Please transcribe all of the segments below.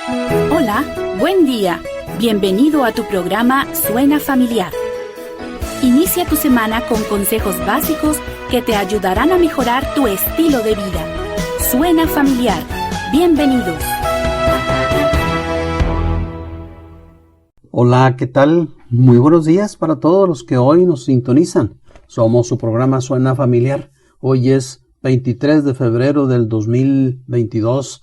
Hola, buen día. Bienvenido a tu programa Suena Familiar. Inicia tu semana con consejos básicos que te ayudarán a mejorar tu estilo de vida. Suena Familiar. Bienvenidos. Hola, ¿qué tal? Muy buenos días para todos los que hoy nos sintonizan. Somos su programa Suena Familiar. Hoy es 23 de febrero del 2022.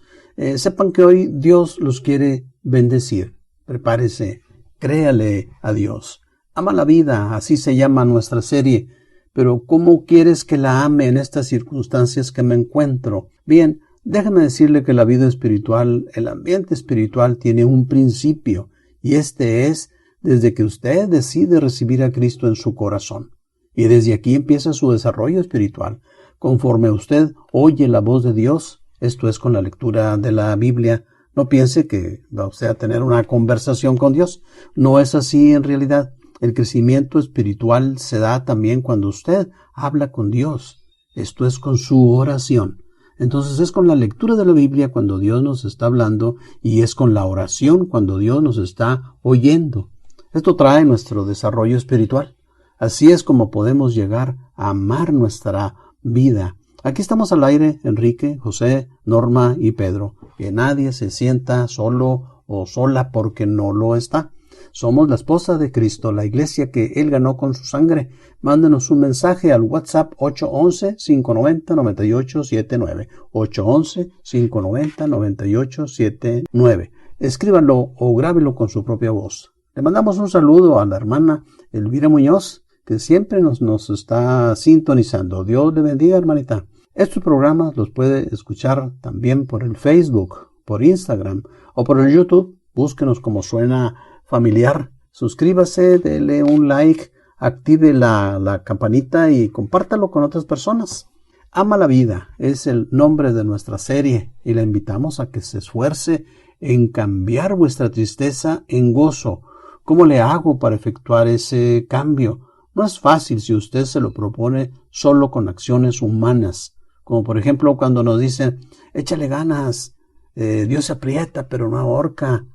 Sepan que hoy Dios los quiere bendecir. Prepárese, créale a Dios. Ama la vida, así se llama nuestra serie. Pero ¿cómo quieres que la ame en estas circunstancias que me encuentro? Bien, déjame decirle que la vida espiritual, el ambiente espiritual tiene un principio. Y este es desde que usted decide recibir a Cristo en su corazón. Y desde aquí empieza su desarrollo espiritual. Conforme usted oye la voz de Dios, esto es con la lectura de la Biblia, no piense que va usted a tener una conversación con Dios. No es así en realidad. El crecimiento espiritual se da también cuando usted habla con Dios. Esto es con su oración. Entonces es con la lectura de la Biblia cuando Dios nos está hablando y es con la oración cuando Dios nos está oyendo. Esto trae nuestro desarrollo espiritual. Así es como podemos llegar a amar nuestra vida. Aquí estamos al aire, Enrique, José, Norma y Pedro. Que nadie se sienta solo o sola porque no lo está. Somos la esposa de Cristo, la iglesia que Él ganó con su sangre. Mándenos un mensaje al WhatsApp 811-590-9879. 811-590-9879. Escríbanlo o grábelo con su propia voz. Le mandamos un saludo a la hermana Elvira Muñoz, que siempre nos está sintonizando. Dios le bendiga, hermanita. Estos programas los puede escuchar también por el Facebook, por Instagram o por el YouTube. Búsquenos como Suena Familiar. Suscríbase, dele un like, active la campanita y compártalo con otras personas. Ama la vida es el nombre de nuestra serie y la invitamos a que se esfuerce en cambiar vuestra tristeza en gozo. ¿Cómo le hago para efectuar ese cambio? No es fácil si usted se lo propone solo con acciones humanas, como por ejemplo cuando nos dicen, échale ganas, Dios se aprieta pero no ahorca.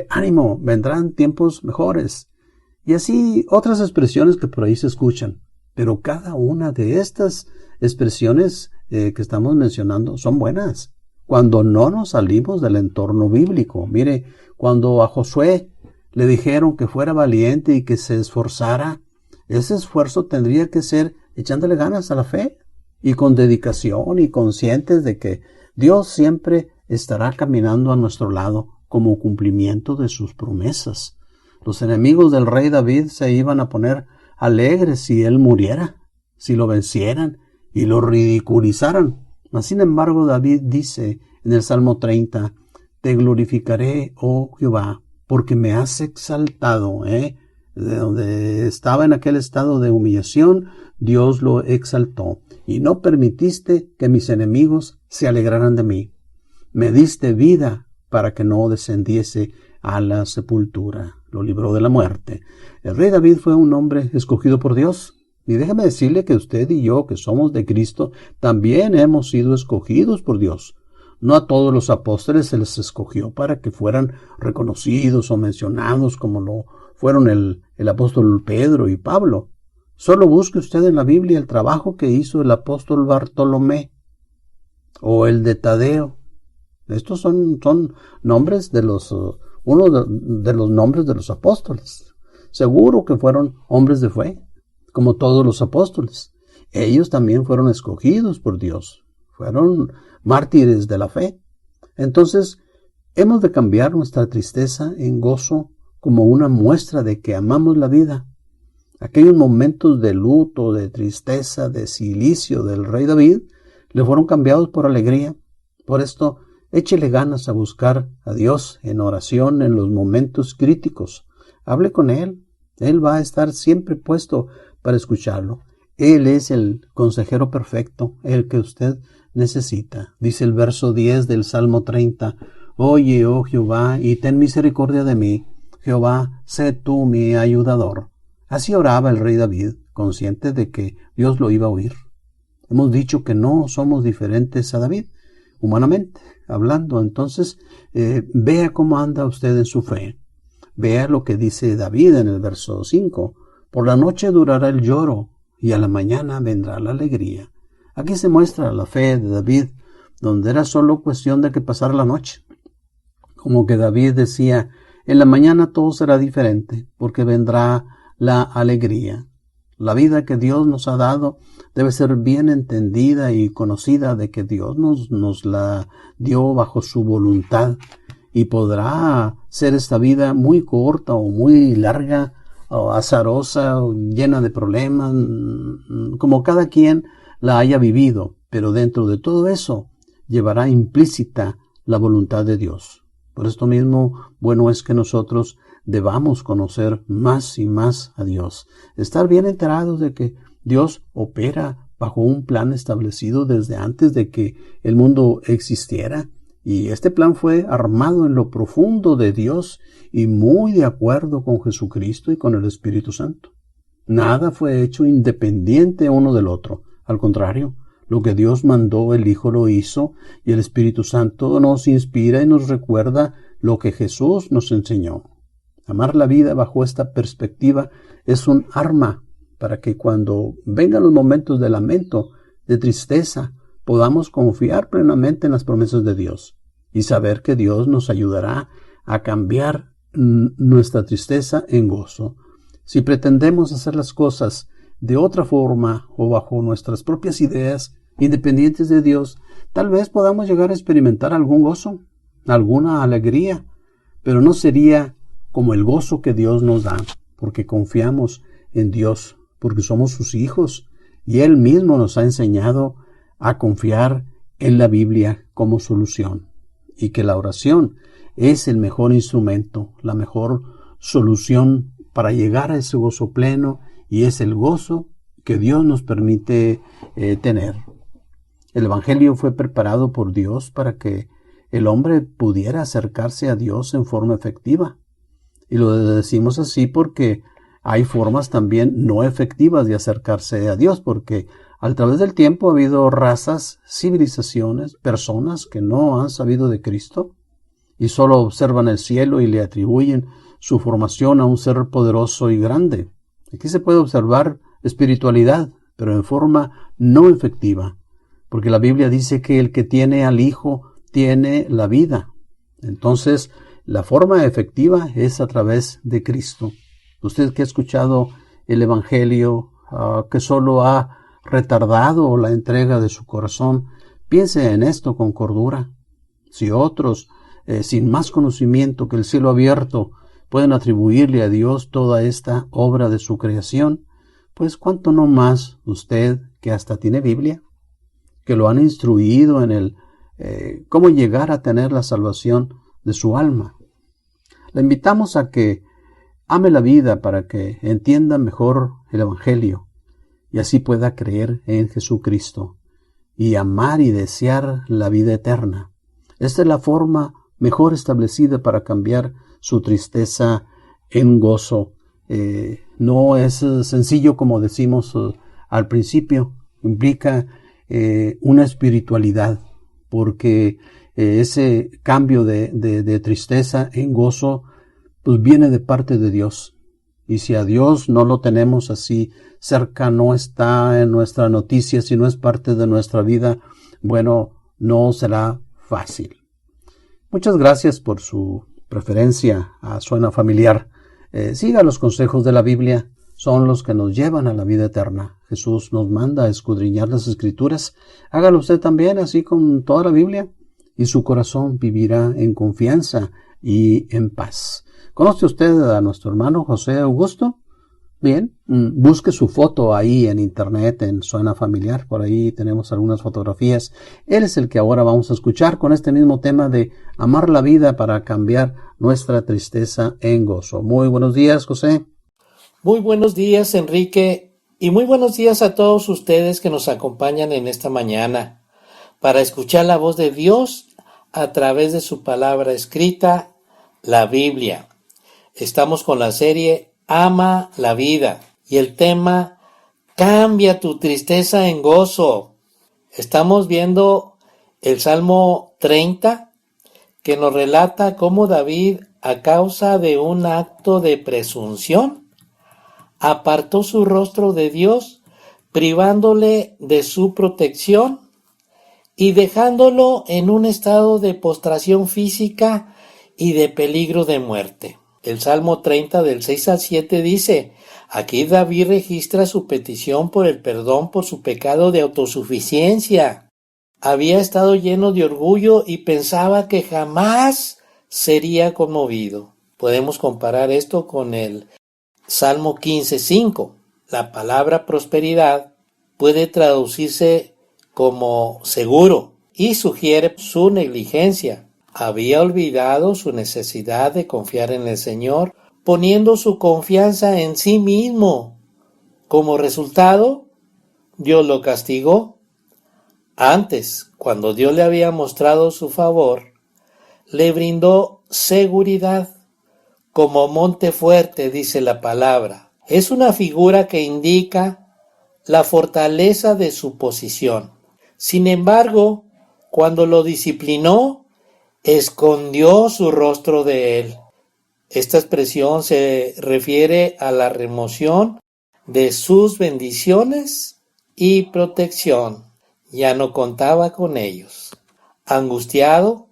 Ánimo, vendrán tiempos mejores. Y así otras expresiones que por ahí se escuchan. Pero cada una de estas expresiones que estamos mencionando son buenas. Cuando no nos salimos del entorno bíblico. Mire, cuando a Josué le dijeron que fuera valiente y que se esforzara, ese esfuerzo tendría que ser echándole ganas a la fe y con dedicación y conscientes de que Dios siempre estará caminando a nuestro lado como cumplimiento de sus promesas. Los enemigos del rey David se iban a poner alegres si él muriera, si lo vencieran y lo ridiculizaran. Mas, sin embargo, David dice en el Salmo 30, te glorificaré, oh Jehová, porque me has exaltado. De donde estaba en aquel estado de humillación, Dios lo exaltó. Y no permitiste que mis enemigos se alegraran de mí. Me diste vida para que no descendiese a la sepultura. Lo libró de la muerte. El rey David fue un hombre escogido por Dios. Y déjame decirle que usted y yo, que somos de Cristo, también hemos sido escogidos por Dios. No a todos los apóstoles se les escogió para que fueran reconocidos o mencionados como lo fueron el apóstol Pedro y Pablo. Solo busque usted en la Biblia el trabajo que hizo el apóstol Bartolomé o el de Tadeo. Estos son nombres de uno de los nombres de los apóstoles. Seguro que fueron hombres de fe, como todos los apóstoles. Ellos también fueron escogidos por Dios. Fueron mártires de la fe. Entonces, hemos de cambiar nuestra tristeza en gozo como una muestra de que amamos la vida. Aquellos momentos de luto, de tristeza, de cilicio del rey David le fueron cambiados por alegría. Por esto, échele ganas a buscar a Dios en oración en los momentos críticos. Hable con Él. Él va a estar siempre puesto para escucharlo. Él es el consejero perfecto, el que usted necesita. Dice el verso 10 del Salmo 30. Oye, oh Jehová, y ten misericordia de mí. Jehová, sé tú mi ayudador. Así oraba el rey David, consciente de que Dios lo iba a oír. Hemos dicho que no somos diferentes a David, humanamente. hablando. Entonces, vea cómo anda usted en su fe. Vea lo que dice David en el verso 5. Por la noche durará el lloro y a la mañana vendrá la alegría. Aquí se muestra la fe de David, donde era solo cuestión de que pasara la noche. Como que David decía, en la mañana todo será diferente, porque vendrá la alegría. La vida que Dios nos ha dado debe ser bien entendida y conocida de que Dios nos la dio bajo su voluntad, y podrá ser esta vida muy corta o muy larga, o azarosa, o llena de problemas, como cada quien la haya vivido, pero dentro de todo eso llevará implícita la voluntad de Dios. Por esto mismo, bueno es que nosotros debamos conocer más y más a Dios, estar bien enterados de que Dios opera bajo un plan establecido desde antes de que el mundo existiera, y este plan fue armado en lo profundo de Dios y muy de acuerdo con Jesucristo y con el Espíritu Santo. Nada fue hecho independiente uno del otro. Al contrario, lo que Dios mandó, el Hijo lo hizo, y el Espíritu Santo nos inspira y nos recuerda lo que Jesús nos enseñó. Amar la vida bajo esta perspectiva es un arma para que cuando vengan los momentos de lamento, de tristeza, podamos confiar plenamente en las promesas de Dios y saber que Dios nos ayudará a cambiar nuestra tristeza en gozo. Si pretendemos hacer las cosas de otra forma o bajo nuestras propias ideas, independientes de Dios, tal vez podamos llegar a experimentar algún gozo, alguna alegría, pero no sería como el gozo que Dios nos da, porque confiamos en Dios, porque somos sus hijos, y Él mismo nos ha enseñado a confiar en la Biblia como solución, y que la oración es el mejor instrumento, la mejor solución para llegar a ese gozo pleno, y es el gozo que Dios nos permite tener. El Evangelio fue preparado por Dios para que el hombre pudiera acercarse a Dios en forma efectiva. Y lo decimos así porque hay formas también no efectivas de acercarse a Dios, porque a través del tiempo ha habido razas, civilizaciones, personas que no han sabido de Cristo y solo observan el cielo y le atribuyen su formación a un ser poderoso y grande. Aquí se puede observar espiritualidad, pero en forma no efectiva, porque la Biblia dice que el que tiene al Hijo tiene la vida. Entonces, la forma efectiva es a través de Cristo. Usted que ha escuchado el Evangelio, que solo ha retardado la entrega de su corazón, piense en esto con cordura. Si otros, sin más conocimiento que el cielo abierto, pueden atribuirle a Dios toda esta obra de su creación, pues cuánto no más usted que hasta tiene Biblia, que lo han instruido en el cómo llegar a tener la salvación de su alma. Le invitamos a que ame la vida para que entienda mejor el Evangelio y así pueda creer en Jesucristo y amar y desear la vida eterna. Esta es la forma mejor establecida para cambiar su tristeza en gozo. No es sencillo como decimos al principio, implica una espiritualidad, porque ese cambio de tristeza en gozo pues viene de parte de Dios. Y si a Dios no lo tenemos así cerca, no está en nuestra noticia, si no es parte de nuestra vida, bueno, no será fácil. Muchas gracias por su preferencia a Suena Familiar. Siga los consejos de la Biblia, son los que nos llevan a la vida eterna. Jesús nos manda a escudriñar las Escrituras. Hágalo usted también, así con toda la Biblia, y su corazón vivirá en confianza y en paz. ¿Conoce usted a nuestro hermano José Augusto? Bien, busque su foto ahí en internet, en Suena Familiar, por ahí tenemos algunas fotografías. Él es el que ahora vamos a escuchar con este mismo tema de amar la vida para cambiar nuestra tristeza en gozo. Muy buenos días, José. Muy buenos días, Enrique, y muy buenos días a todos ustedes que nos acompañan en esta mañana para escuchar la voz de Dios a través de su palabra escrita, la Biblia. Estamos con la serie Ama la vida y el tema Cambia tu tristeza en gozo. Estamos viendo el Salmo 30, que nos relata cómo David, a causa de un acto de presunción, apartó su rostro de Dios, privándole de su protección y dejándolo en un estado de postración física y de peligro de muerte. El Salmo 30 del 6 al 7 dice: aquí David registra su petición por el perdón por su pecado de autosuficiencia. Había estado lleno de orgullo y pensaba que jamás sería conmovido. Podemos comparar esto con el Salmo 15:5. La palabra prosperidad puede traducirse como seguro y sugiere su negligencia. Había olvidado su necesidad de confiar en el Señor, poniendo su confianza en sí mismo. Como resultado, Dios lo castigó. Antes, cuando Dios le había mostrado su favor, le brindó seguridad. Como monte fuerte, dice la palabra. Es una figura que indica la fortaleza de su posición. Sin embargo, cuando lo disciplinó, escondió su rostro de él. Esta expresión se refiere a la remoción de sus bendiciones y protección. Ya no contaba con ellos. Angustiado,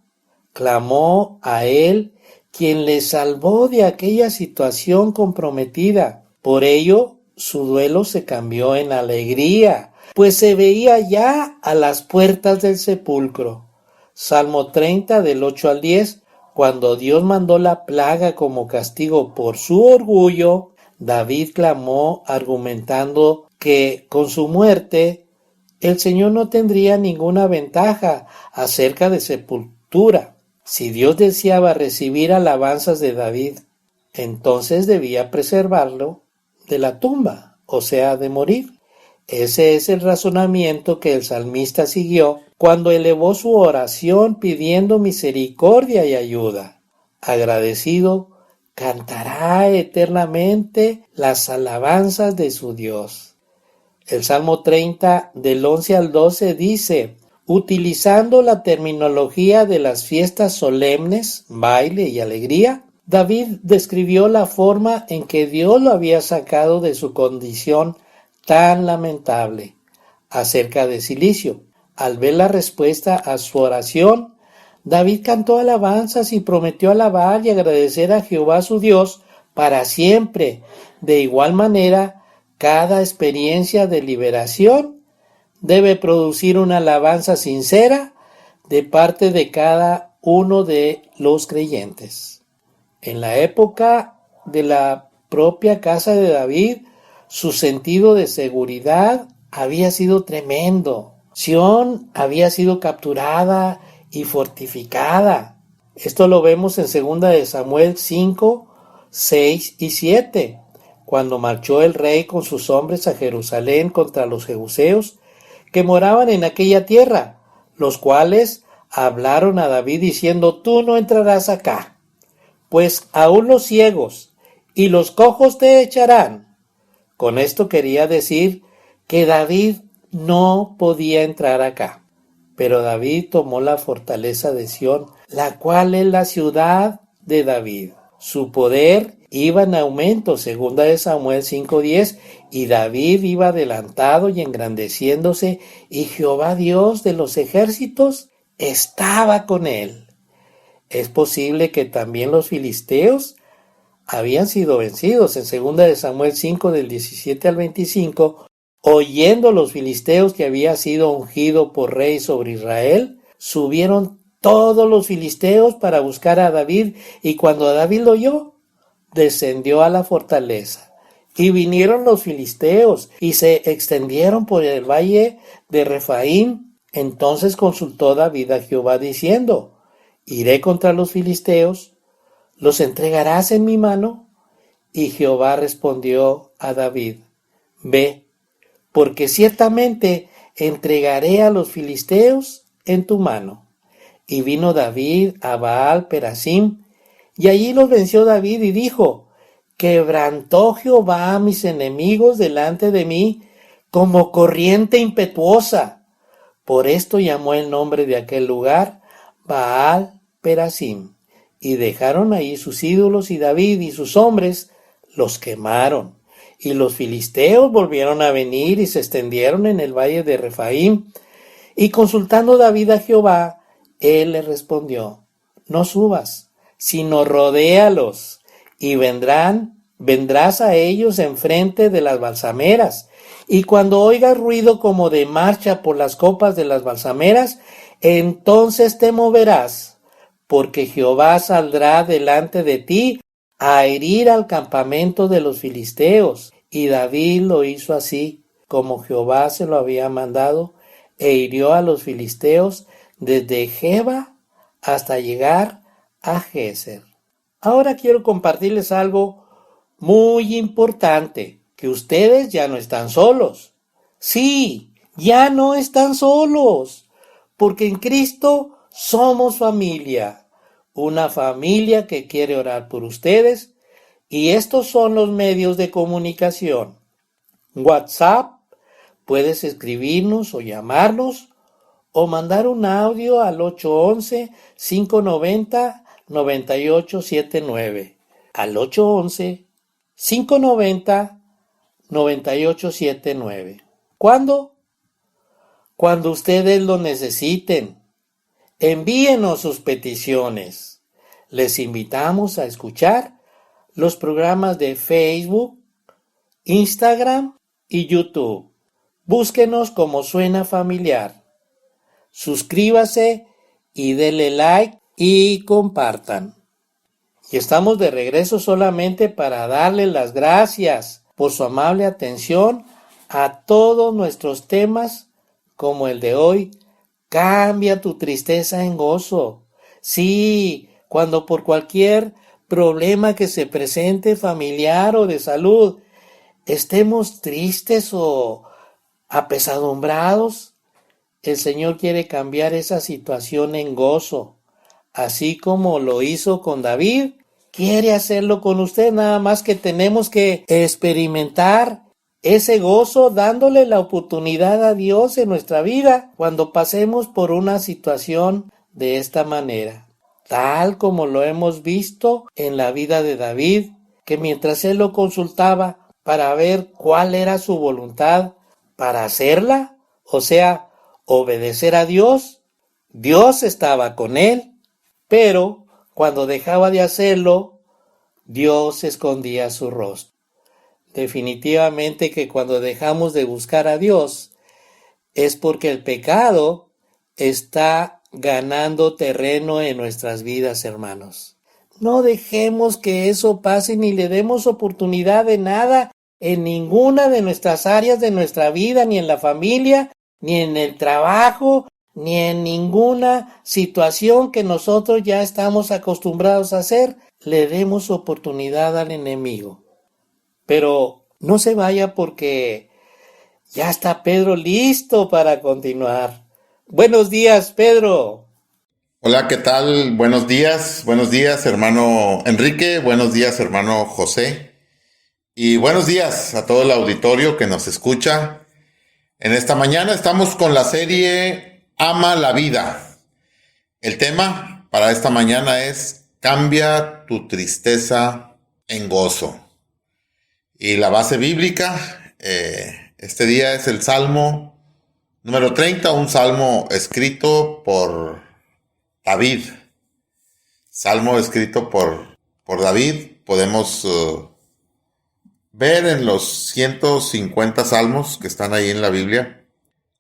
clamó a él, quien le salvó de aquella situación comprometida. Por ello, su duelo se cambió en alegría, pues se veía ya a las puertas del sepulcro. Salmo 30 del 8 al 10. Cuando Dios mandó la plaga como castigo por su orgullo, David clamó argumentando que con su muerte el Señor no tendría ninguna ventaja acerca de sepultura. Si Dios deseaba recibir alabanzas de David, entonces debía preservarlo de la tumba, o sea, de morir. Ese es el razonamiento que el salmista siguió cuando elevó su oración pidiendo misericordia y ayuda. Agradecido, cantará eternamente las alabanzas de su Dios. El Salmo 30 del 11 al 12 dice: utilizando la terminología de las fiestas solemnes, baile y alegría, David describió la forma en que Dios lo había sacado de su condición tan lamentable acerca de Cilicio. Al ver la respuesta a su oración, David cantó alabanzas y prometió alabar y agradecer a Jehová su Dios para siempre. De igual manera, cada experiencia de liberación debe producir una alabanza sincera de parte de cada uno de los creyentes. En la época de la propia casa de David, su sentido de seguridad había sido tremendo. Sión había sido capturada y fortificada. Esto lo vemos en 2 de Samuel 5, 6 y 7, cuando marchó el rey con sus hombres a Jerusalén contra los jebuseos que moraban en aquella tierra, los cuales hablaron a David diciendo: tú no entrarás acá, pues aún los ciegos y los cojos te echarán. Con esto quería decir que David no podía entrar acá. Pero David tomó la fortaleza de Sión, la cual es la ciudad de David. Su poder iba en aumento, 2 de Samuel 5:10, y David iba adelantado y engrandeciéndose, y Jehová Dios de los ejércitos estaba con él. Es posible que también los filisteos habían sido vencidos. En 2 de Samuel 5 del 17 al 25, oyendo los filisteos que había sido ungido por rey sobre Israel, subieron todos los filisteos para buscar a David, y cuando David lo oyó, descendió a la fortaleza. Y vinieron los filisteos y se extendieron por el valle de Refaim. Entonces consultó David a Jehová diciendo: iré contra los filisteos, ¿los entregarás en mi mano? Y Jehová respondió a David: ve, porque ciertamente entregaré a los filisteos en tu mano. Y vino David a Baal Perasim, y allí los venció David y dijo: quebrantó Jehová a mis enemigos delante de mí como corriente impetuosa. Por esto llamó el nombre de aquel lugar Baal Perasim, y dejaron ahí sus ídolos, y David y sus hombres los quemaron. Y los filisteos volvieron a venir y se extendieron en el valle de Refaim. Y consultando David a Jehová, él le respondió: no subas, sino rodéalos, y vendrás a ellos enfrente de las balsameras. Y cuando oigas ruido como de marcha por las copas de las balsameras, entonces te moverás, porque Jehová saldrá delante de ti a herir al campamento de los filisteos. Y David lo hizo así, como Jehová se lo había mandado, e hirió a los filisteos desde Geba hasta llegar a Geser. Ahora quiero compartirles algo muy importante, que ustedes ya no están solos. Sí, ya no están solos, porque en Cristo somos familia, una familia que quiere orar por ustedes, y estos son los medios de comunicación. WhatsApp, puedes escribirnos o llamarnos, o mandar un audio al 811-590-9879, al 811-590-9879. ¿Cuándo? Cuando ustedes lo necesiten. Envíenos sus peticiones. Les invitamos a escuchar los programas de Facebook, Instagram y YouTube. Búsquenos como Suena Familiar. Suscríbase y denle like y compartan. Y estamos de regreso solamente para darle las gracias por su amable atención a todos nuestros temas, como el de hoy: cambia tu tristeza en gozo. Sí, cuando por cualquier problema que se presente, familiar o de salud, estemos tristes o apesadumbrados, el Señor quiere cambiar esa situación en gozo. Así como lo hizo con David, quiere hacerlo con usted, nada más que tenemos que experimentar ese gozo dándole la oportunidad a Dios en nuestra vida cuando pasemos por una situación de esta manera. Tal como lo hemos visto en la vida de David, que mientras él lo consultaba para ver cuál era su voluntad para hacerla, o sea, obedecer a Dios, Dios estaba con él, pero cuando dejaba de hacerlo, Dios escondía su rostro. Definitivamente que cuando dejamos de buscar a Dios es porque el pecado está ganando terreno en nuestras vidas, hermanos. No dejemos que eso pase ni le demos oportunidad de nada en ninguna de nuestras áreas de nuestra vida, ni en la familia, ni en el trabajo, ni en ninguna situación que nosotros ya estamos acostumbrados a hacer, le demos oportunidad al enemigo. Pero no se vaya, porque ya está Pedro listo para continuar. Buenos días, Pedro. Hola, ¿qué tal? Buenos días, hermano Enrique, buenos días, hermano José, y buenos días a todo el auditorio que nos escucha. En esta mañana estamos con la serie Ama la Vida. El tema para esta mañana es cambia tu tristeza en gozo. Y la base bíblica, este día es el Salmo número 30, un salmo escrito por David. Salmo escrito por David. Podemos ver en los 150 salmos que están ahí en la Biblia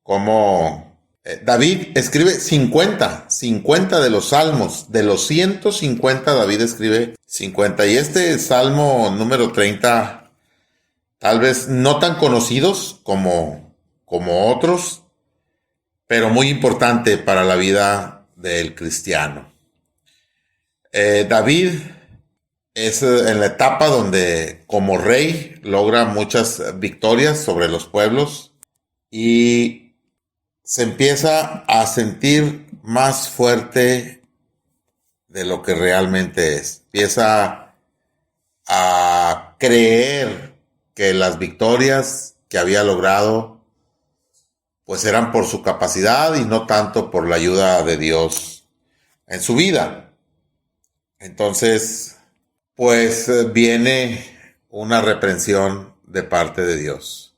cómo David escribe 50 de los salmos. De los 150, David escribe 50. Y este salmo número 30, tal vez no tan conocidos como otros, pero muy importante para la vida del cristiano. David es en la etapa donde como rey logra muchas victorias sobre los pueblos y se empieza a sentir más fuerte de lo que realmente es. Empieza a creer que las victorias que había logrado pues eran por su capacidad y no tanto por la ayuda de Dios. en su vida. Entonces, pues viene una reprensión de parte de Dios.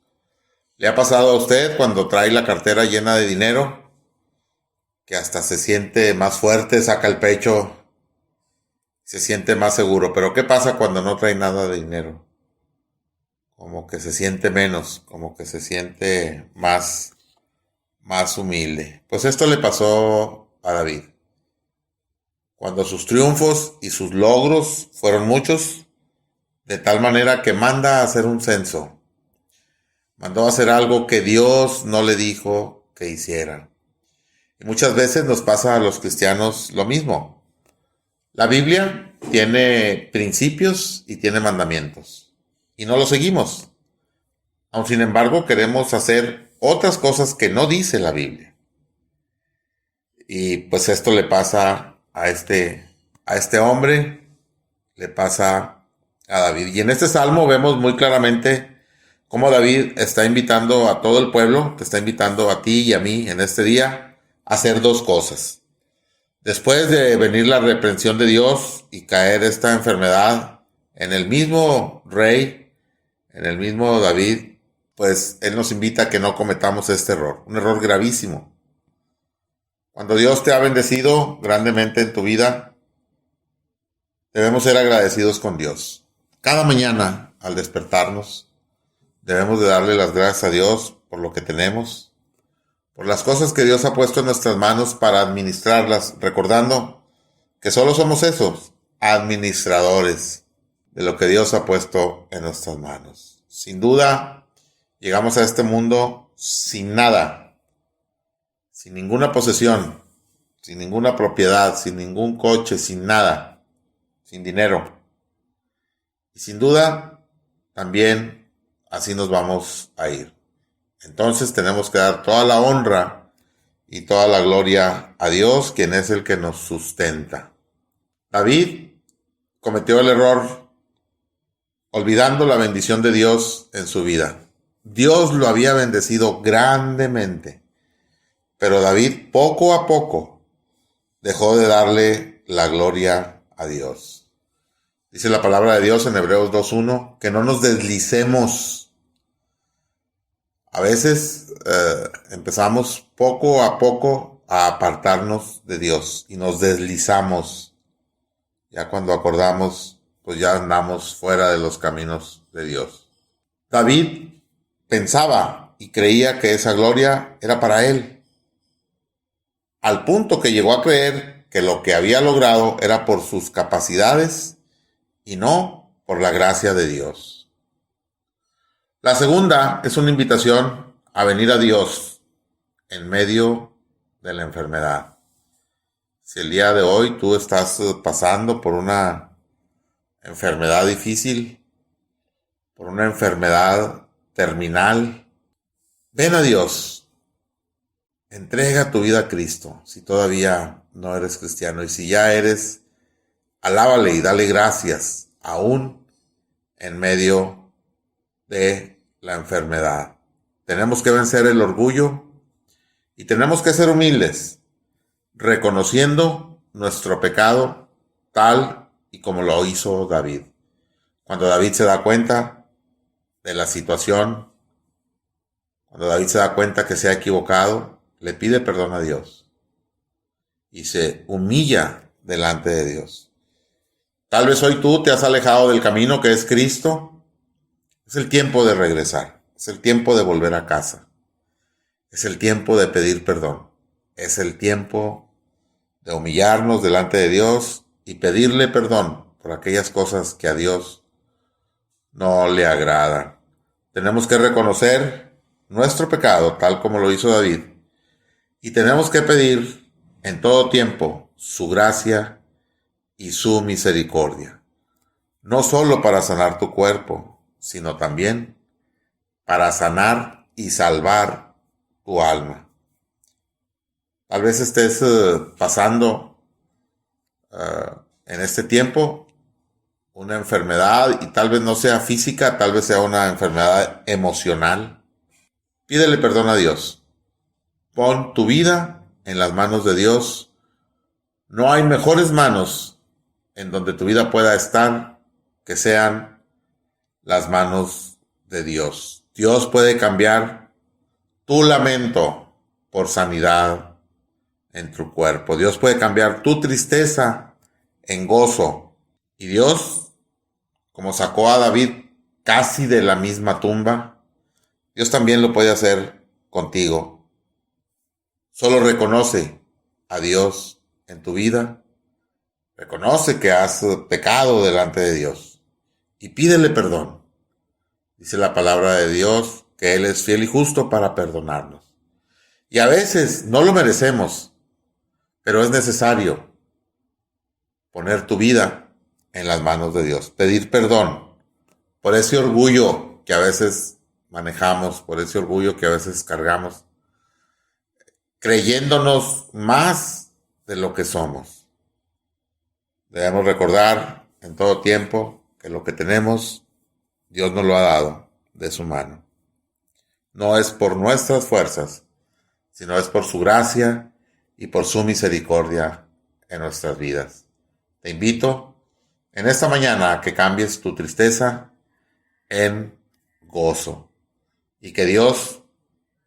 ¿Le ha pasado a usted cuando trae la cartera llena de dinero, que hasta se siente más fuerte, saca el pecho, se siente más seguro? Pero ¿qué pasa cuando no trae nada de dinero? Como que se siente menos, como que se siente más humilde. Pues esto le pasó a David. Cuando sus triunfos y sus logros fueron muchos, de tal manera que manda a hacer un censo. Mandó a hacer algo que Dios no le dijo que hiciera. Y muchas veces nos pasa a los cristianos lo mismo. La Biblia tiene principios y tiene mandamientos, y no los seguimos. Aun sin embargo, queremos hacer otras cosas que no dice la Biblia. Y pues esto le pasa a este hombre, le pasa a David. Y en este salmo vemos muy claramente cómo David está invitando a todo el pueblo, te está invitando a ti y a mí en este día a hacer dos cosas. Después de venir la reprensión de Dios y caer esta enfermedad en el mismo rey, en el mismo David, pues Él nos invita a que no cometamos este error, un error gravísimo. Cuando Dios te ha bendecido grandemente en tu vida, debemos ser agradecidos con Dios. Cada mañana, al despertarnos, debemos de darle las gracias a Dios por lo que tenemos, por las cosas que Dios ha puesto en nuestras manos para administrarlas, recordando que solo somos esos, administradores de lo que Dios ha puesto en nuestras manos. Sin duda, llegamos a este mundo sin nada, sin ninguna posesión, sin ninguna propiedad, sin ningún coche, sin nada, sin dinero. Y sin duda, también así nos vamos a ir. Entonces tenemos que dar toda la honra y toda la gloria a Dios, quien es el que nos sustenta. David cometió el error olvidando la bendición de Dios en su vida. Dios lo había bendecido grandemente, pero David poco a poco dejó de darle la gloria a Dios. Dice la palabra de Dios en Hebreos 2:1 que no nos deslicemos. A veces empezamos poco a poco a apartarnos de Dios y nos deslizamos. Ya cuando acordamos, pues ya andamos fuera de los caminos de Dios. David pensaba y creía que esa gloria era para él, al punto que llegó a creer que lo que había logrado era por sus capacidades y no por la gracia de Dios. La segunda es una invitación a venir a Dios en medio de la enfermedad. Si el día de hoy tú estás pasando por una enfermedad difícil, por una enfermedad terminal, ven a Dios. Entrega tu vida a Cristo si todavía no eres cristiano. Y si ya eres, alábale y dale gracias aún en medio de la enfermedad. Tenemos que vencer el orgullo y tenemos que ser humildes, reconociendo nuestro pecado tal y como lo hizo David. Cuando David se da cuenta de la situación, cuando David se da cuenta que se ha equivocado, le pide perdón a Dios y se humilla delante de Dios. Tal vez hoy tú te has alejado del camino que es Cristo. Es el tiempo de regresar, es el tiempo de volver a casa, es el tiempo de pedir perdón, es el tiempo de humillarnos delante de Dios y pedirle perdón por aquellas cosas que a Dios no le agradan. Tenemos que reconocer nuestro pecado tal como lo hizo David y tenemos que pedir en todo tiempo su gracia y su misericordia, no solo para sanar tu cuerpo, sino también para sanar y salvar tu alma. Tal vez estés pasando en este tiempo una enfermedad y tal vez no sea física, tal vez sea una enfermedad emocional. Pídele perdón a Dios. Pon tu vida en las manos de Dios. No hay mejores manos en donde tu vida pueda estar que sean las manos de Dios. Dios puede cambiar tu lamento por sanidad en tu cuerpo. Dios puede cambiar tu tristeza en gozo. Y Dios, como sacó a David casi de la misma tumba, Dios también lo puede hacer contigo. Solo reconoce a Dios en tu vida. Reconoce que has pecado delante de Dios y pídele perdón. Dice la palabra de Dios que Él es fiel y justo para perdonarnos. Y a veces no lo merecemos, pero es necesario poner tu vida en las manos de Dios. Pedir perdón por ese orgullo que a veces manejamos, por ese orgullo que a veces cargamos, creyéndonos más de lo que somos. Debemos recordar en todo tiempo que lo que tenemos, Dios nos lo ha dado de su mano. No es por nuestras fuerzas, sino es por su gracia y por su misericordia en nuestras vidas. Te invito en esta mañana a que cambies tu tristeza en gozo y que Dios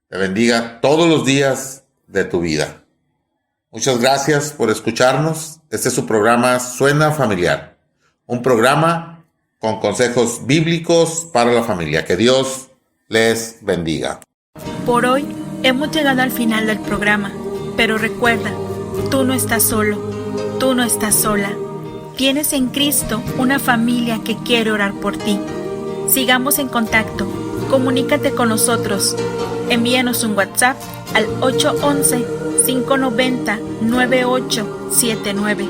te bendiga todos los días de tu vida. Muchas gracias por escucharnos. Este es su programa Suena Familiar, un programa con consejos bíblicos para la familia. Que Dios les bendiga. Por hoy hemos llegado al final del programa, pero recuerda, tú no estás solo, tú no estás sola. Tienes en Cristo una familia que quiere orar por ti. Sigamos en contacto. Comunícate con nosotros. Envíanos un WhatsApp al 811-590-9879.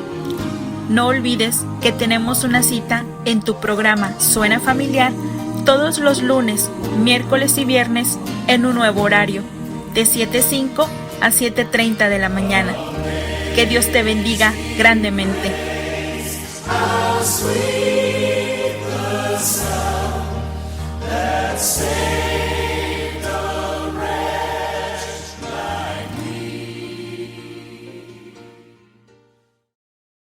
No olvides que tenemos una cita en tu programa Suena Familiar todos los lunes, miércoles y viernes en un nuevo horario, de 7:05 a 7:30 de la mañana. Que Dios te bendiga grandemente. How sweet the sound that saved